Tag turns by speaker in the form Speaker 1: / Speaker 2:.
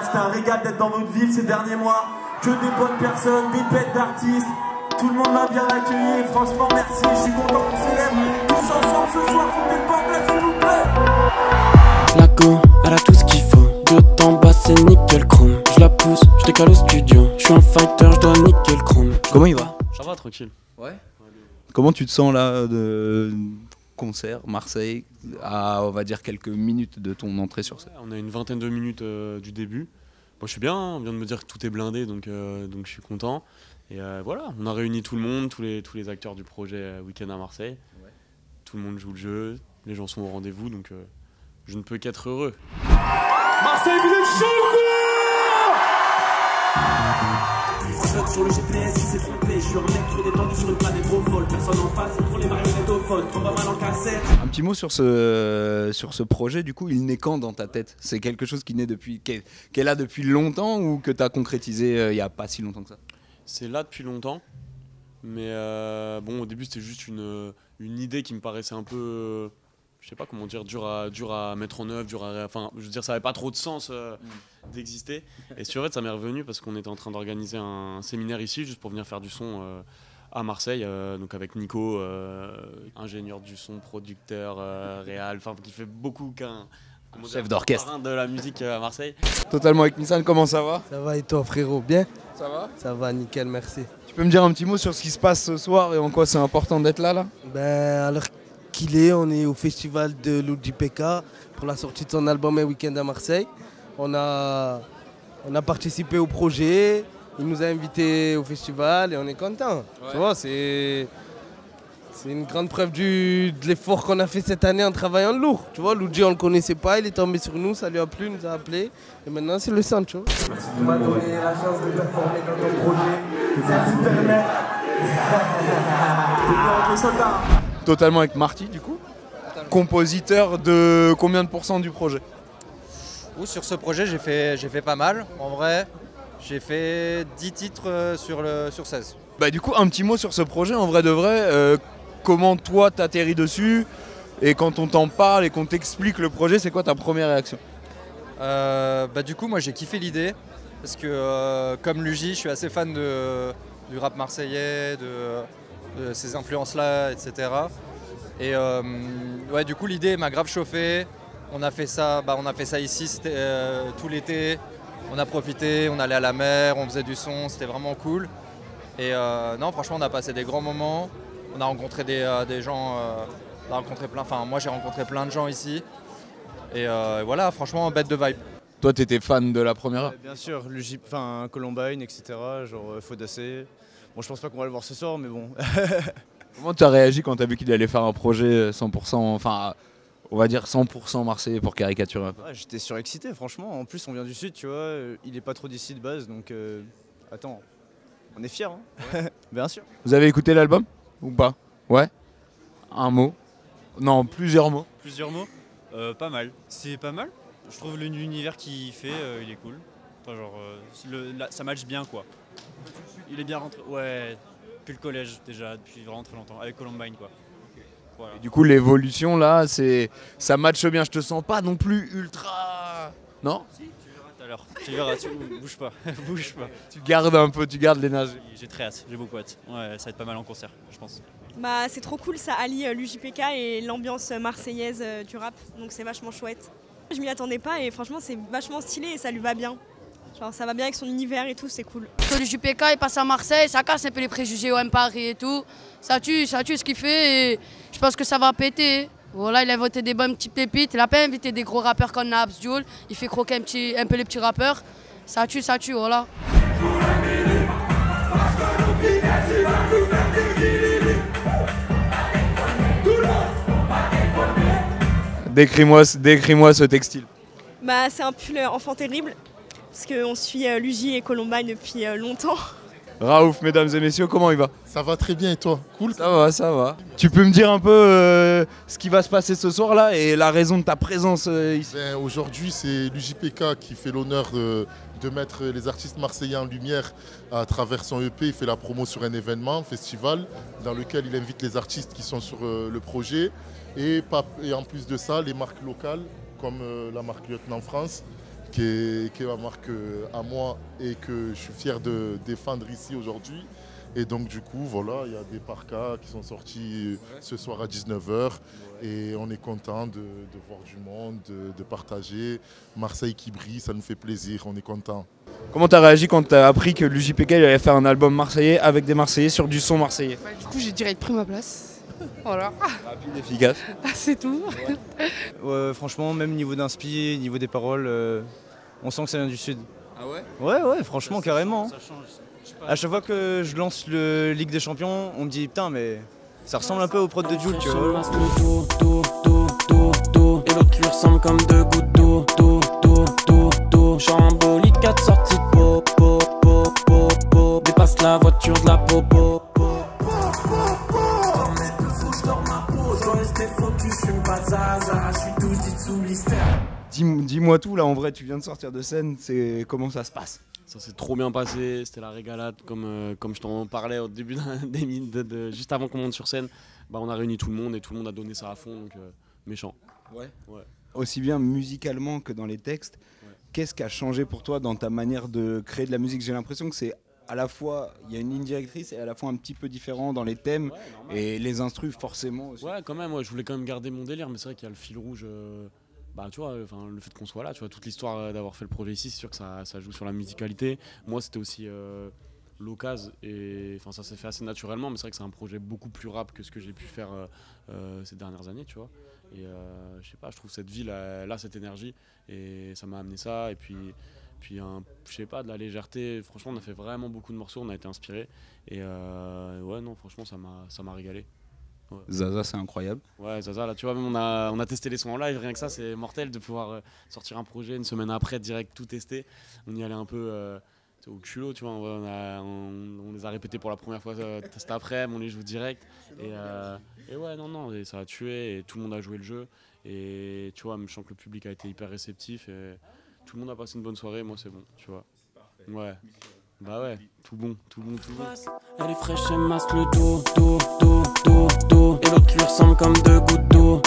Speaker 1: C'était un régal d'être dans votre ville ces derniers mois. Que des bonnes personnes, des bêtes d'artistes. Tout le monde m'a bien accueilli. Franchement, merci. Je suis content qu'on célèbre tous ensemble ce soir. Foutez le bordel, s'il vous plaît.
Speaker 2: La go, elle a tout ce qu'il faut. De haut en bas, c'est nickel chrome. Je la pousse, je décale au studio. Je suis un fighter, je dois nickel chrome.
Speaker 3: Comment il va?
Speaker 4: Ça va, tranquille.
Speaker 3: Ouais. Comment tu te sens là de concert Marseille à, on va dire, quelques minutes de ton entrée sur scène?
Speaker 4: On a une vingtaine de minutes du début. Moi, je suis bien, on vient de me dire que tout est blindé, donc je suis content. Et voilà, on a réuni tout le monde, tous les acteurs du projet Week-end à Marseille. Ouais. Tout le monde joue le jeu, les gens sont au rendez-vous, donc je ne peux qu'être heureux.
Speaker 1: Marseille, vous êtes chaud ou quoi? Sur le GPS, il s'est trompé. Je suis un mec qui est détendu sur une planète trop folle. Personne en face, pour les marionnettes au phone. Trop pas mal en cassette.
Speaker 3: Un petit mot sur ce projet, du coup, il naît quand dans ta tête? C'est quelque chose qui naît depuis, qui est là depuis longtemps ou que tu as concrétisé il n'y a pas si longtemps que ça?
Speaker 4: C'est là depuis longtemps, mais bon, au début c'était juste une idée qui me paraissait un peu, je sais pas comment dire, dur à mettre en œuvre, enfin, je veux dire, ça avait pas trop de sens d'exister. Et sur fait, ça m'est revenu parce qu'on était en train d'organiser un séminaire ici, juste pour venir faire du son à Marseille, donc avec Nico, ingénieur du son, producteur, réal, enfin, qui fait beaucoup qu'un
Speaker 3: chef d'orchestre
Speaker 4: de la musique à Marseille.
Speaker 3: Totalement avec Nissan, comment ça va?
Speaker 5: Ça va et toi frérot, bien?
Speaker 3: Ça va?
Speaker 5: Ça va, nickel, merci.
Speaker 3: Tu peux me dire un petit mot sur ce qui se passe ce soir et en quoi c'est important d'être là?
Speaker 5: Ben, à l'heure qu'il est, on est au festival de Luigi Pekka pour la sortie de son album Un Week-end à Marseille. On a participé au projet, il nous a invités au festival et on est content. Ouais. Tu vois, c'est une grande preuve de l'effort qu'on a fait cette année en travaillant lourd. Tu vois, Luigi on le connaissait pas, il est tombé sur nous, ça lui a plu, il nous a appelé. Et maintenant c'est le centre, tu vois.
Speaker 1: Tu m'as donné la chance de performer dans ton projet. Merci de permettre. T'es soldat.
Speaker 3: Totalement avec Marty, du coup. Compositeur de combien de pourcents du projet?
Speaker 6: Sur ce projet, j'ai fait pas mal. En vrai, j'ai fait 10 titres sur 16.
Speaker 3: Bah, du coup, un petit mot sur ce projet, en vrai de vrai. Comment toi t'atterris dessus? Et quand on t'en parle et qu'on t'explique le projet, c'est quoi ta première réaction?
Speaker 6: Du coup, moi j'ai kiffé l'idée. Parce que comme Luigi, je suis assez fan du rap marseillais, de ces influences-là, etc. Et ouais, du coup, l'idée m'a grave chauffé. On a fait ça ici, c'était tout l'été. On a profité, on allait à la mer, on faisait du son, c'était vraiment cool. Et non, franchement, on a passé des grands moments. On a rencontré des gens, moi j'ai rencontré plein de gens ici. Et voilà, franchement, bête de vibe.
Speaker 3: Toi, t'étais fan de la première heure?
Speaker 7: Bien sûr, Columbine, etc. Genre Faudacé. Bon, je pense pas qu'on va le voir ce soir, mais bon.
Speaker 3: Comment tu as réagi quand tu as vu qu'il allait faire un projet 100%, enfin, on va dire 100% marseillais pour caricaturer un peu?
Speaker 7: Ouais, j'étais surexcité, franchement. En plus, on vient du Sud, tu vois. Il est pas trop d'ici de base, donc attends, on est fiers, hein. Ouais. Bien sûr.
Speaker 3: Vous avez écouté l'album ou pas? Ouais. Un mot? Non, plusieurs mots.
Speaker 8: Plusieurs mots? Pas mal. C'est pas mal. Je trouve l'univers qu'il fait, il est cool. Enfin, genre, ça match bien, quoi. Il est bien rentré. Ouais, depuis le collège déjà, depuis vraiment très longtemps, avec Columbine, quoi. Voilà.
Speaker 3: Et du coup, l'évolution là, ça matche bien. Je te sens pas non plus ultra. Non?
Speaker 8: Si, tu verras tout à l'heure. Tu verras, bouge pas, bouge pas.
Speaker 3: Tu gardes un peu, tu gardes l'énergie.
Speaker 8: J'ai très hâte, j'ai beaucoup hâte. Ouais, ça va être pas mal en concert, je pense.
Speaker 9: Bah, c'est trop cool, ça allie l'UJPK et l'ambiance marseillaise du rap, donc c'est vachement chouette. Je m'y attendais pas et franchement c'est vachement stylé et ça lui va bien. Genre ça va bien avec son univers et tout, c'est cool.
Speaker 10: L'UJPK il passe à Marseille, ça casse un peu les préjugés OM Paris et tout. Ça tue ce qu'il fait et je pense que ça va péter. Voilà, il a inventé des bonnes petites pépites, il a pas invité des gros rappeurs comme Naps, Joule, il fait croquer un peu les petits rappeurs. Ça tue, voilà.
Speaker 3: Décris-moi ce textile.
Speaker 9: Bah, c'est un pull enfant terrible, parce qu'on suit Luigi et Columbine depuis longtemps.
Speaker 3: Raouf, mesdames et messieurs, comment il va?
Speaker 11: Ça va très bien et toi? Cool?
Speaker 3: Ça va. Tu peux me dire un peu ce qui va se passer ce soir là et la raison de ta présence ici?
Speaker 11: Aujourd'hui, c'est l'UJPK qui fait l'honneur de mettre les artistes marseillais en lumière à travers son EP. Il fait la promo sur un événement, un festival, dans lequel il invite les artistes qui sont sur le projet. Et en plus de ça, les marques locales, comme la marque Lieutenant France, qui est ma marque à moi et que je suis fier de défendre ici aujourd'hui. Et donc du coup, voilà, il y a des parkas qui sont sortis ce soir à 19 h et on est content de voir du monde, de partager. Marseille qui brille, ça nous fait plaisir, on est content.
Speaker 3: Comment t'as réagi quand t'as appris que l'UJPK allait faire un album marseillais avec des Marseillais sur du son marseillais?
Speaker 12: Du coup, j'ai direct pris ma place. Voilà.
Speaker 3: Rapide, efficace.
Speaker 12: C'est tout.
Speaker 7: Ouais, franchement, même niveau d'inspi, niveau des paroles, on sent que ça vient du Sud.
Speaker 3: Ah ouais?
Speaker 7: Ouais, franchement, carrément.
Speaker 8: Ça change.
Speaker 7: À chaque fois que je lance le Ligue des Champions, on me dit putain, mais ça ressemble un peu au prod de Jul, tu vois.
Speaker 2: Et l'autre lui ressemble comme deux gouttes d'eau. Chamboli, 4 sorties de po. Dépasse la voiture de la popo.
Speaker 3: Dis-moi tout là, en vrai, tu viens de sortir de scène, comment ça se passe?
Speaker 4: Ça s'est trop bien passé, c'était la régalade comme je t'en parlais au début juste avant qu'on monte sur scène. Bah, on a réuni tout le monde et tout le monde a donné ça à fond, donc méchant.
Speaker 3: Ouais. Aussi bien musicalement que dans les textes.
Speaker 4: Ouais.
Speaker 3: Qu'est-ce qui a changé pour toi dans ta manière de créer de la musique? J'ai l'impression que c'est à la fois, il y a une ligne directrice et à la fois un petit peu différent dans les thèmes et les instrus forcément aussi.
Speaker 4: Ouais, quand même, je voulais quand même garder mon délire, mais c'est vrai qu'il y a le fil rouge. Bah, tu vois, le fait qu'on soit là, tu vois, toute l'histoire d'avoir fait le projet ici, c'est sûr que ça joue sur la musicalité. Moi, c'était aussi l'occasion et ça s'est fait assez naturellement, mais c'est vrai que c'est un projet beaucoup plus rap que ce que j'ai pu faire ces dernières années, tu vois. Et je sais pas, je trouve cette ville là cette énergie et ça m'a amené ça. Et puis je sais pas, de la légèreté. Franchement, on a fait vraiment beaucoup de morceaux, on a été inspirés. Et ouais, non, franchement, ça m'a régalé. Ouais.
Speaker 3: Zaza, c'est incroyable.
Speaker 4: Ouais, Zaza, là, tu vois, même on a testé les sons en live, rien que ça, c'est mortel de pouvoir sortir un projet une semaine après, direct tout tester. On y allait un peu au culot, tu vois, on les a répétés pour la première fois cet après, on les joue direct. Et ouais, non, et ça a tué, et tout le monde a joué le jeu. Et tu vois, je sens que le public a été hyper réceptif, et tout le monde a passé une bonne soirée, moi c'est bon, tu vois. Ouais. Bah ouais, tout bon.
Speaker 2: Elle est fraîche et masse le dos. Et l'autre lui ressemble comme deux gouttes d'eau.